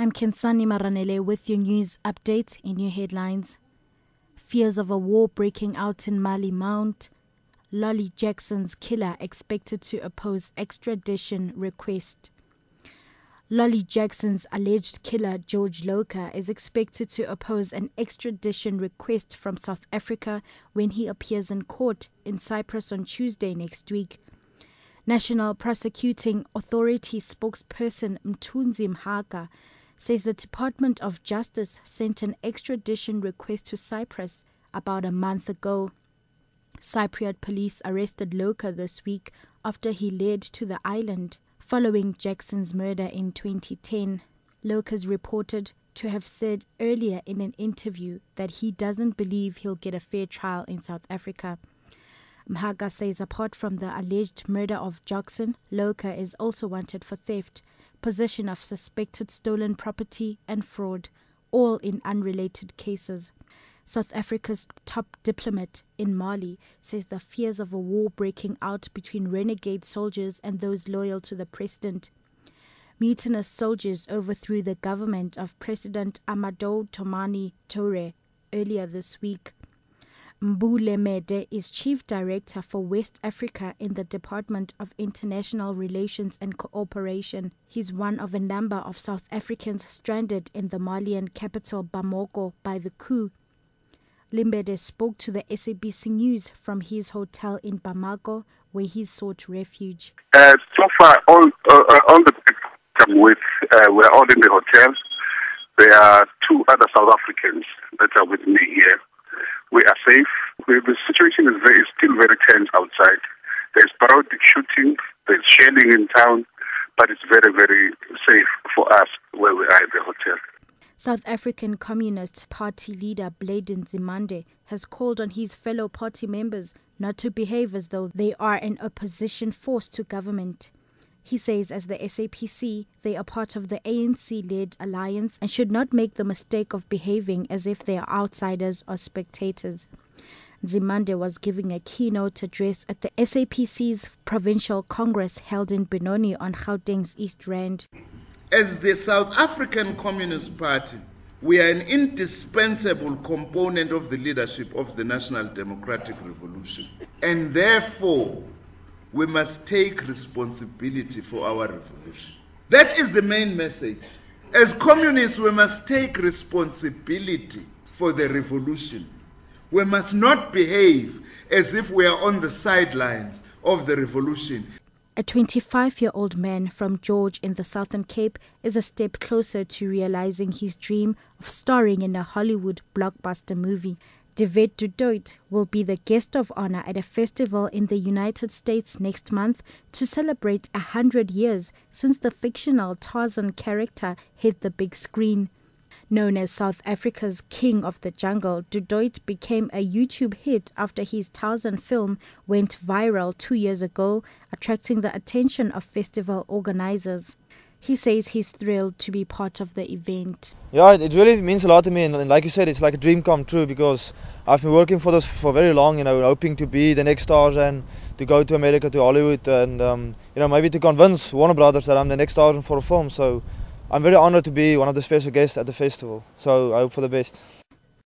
I'm Kensani Maranele with your news update in your headlines. Fears of a war breaking out in Mali mount. Lolly Jackson's killer expected to oppose extradition request. Lolly Jackson's alleged killer, George Loka, is expected to oppose an extradition request from South Africa when he appears in court in Cyprus on Tuesday next week. National Prosecuting Authority spokesperson Mthunzi Mhaka says the Department of Justice sent an extradition request to Cyprus about a month ago. Cypriot police arrested Loka this week after he led to the island following Jackson's murder in 2010. Loka is reported to have said earlier in an interview that he doesn't believe he'll get a fair trial in South Africa. Mhaka says apart from the alleged murder of Jackson, Loka is also wanted for theft, possession of suspected stolen property and fraud, all in unrelated cases. South Africa's top diplomat in Mali says the fears of a war breaking out between renegade soldiers and those loyal to the president. Mutinous soldiers overthrew the government of President Amadou Toumani Touré earlier this week. Mbule Mede is Chief Director for West Africa in the Department of International Relations and Cooperation. He's one of a number of South Africans stranded in the Malian capital Bamako by the coup. Limbede spoke to the SABC News from his hotel in Bamako, where he sought refuge. So far, all the people come with, we're all in the hotel. There are two other South Africans that are with me here. We are safe. The situation is still very tense outside. There's sporadic shooting, there's shelling in town, but it's very, very safe for us where we are at the hotel. South African Communist Party leader Bladen Nzimande has called on his fellow party members not to behave as though they are an opposition force to government. He says as the SAPC, they are part of the ANC-led alliance and should not make the mistake of behaving as if they are outsiders or spectators. Nzimande was giving a keynote address at the SAPC's Provincial Congress held in Benoni on Gauteng's East Rand. As the South African Communist Party, we are an indispensable component of the leadership of the National Democratic Revolution. And therefore, we must take responsibility for our revolution. That is the main message. As communists, we must take responsibility for the revolution. We must not behave as if we are on the sidelines of the revolution. A 25-year-old man from George in the Southern Cape is a step closer to realizing his dream of starring in a Hollywood blockbuster movie. David Du Toit will be the guest of honor at a festival in the United States next month to celebrate 100 years since the fictional Tarzan character hit the big screen. Known as South Africa's King of the Jungle, Du Toit became a YouTube hit after his Tarzan film went viral 2 years ago, attracting the attention of festival organizers. He says he's thrilled to be part of the event. Yeah, it really means a lot to me, and like you said, it's like a dream come true because I've been working for this for very long, hoping to be the next Tarzan, to go to America, to Hollywood, and maybe to convince Warner Brothers that I'm the next Tarzan for a film. So I'm very honored to be one of the special guests at the festival, so I hope for the best.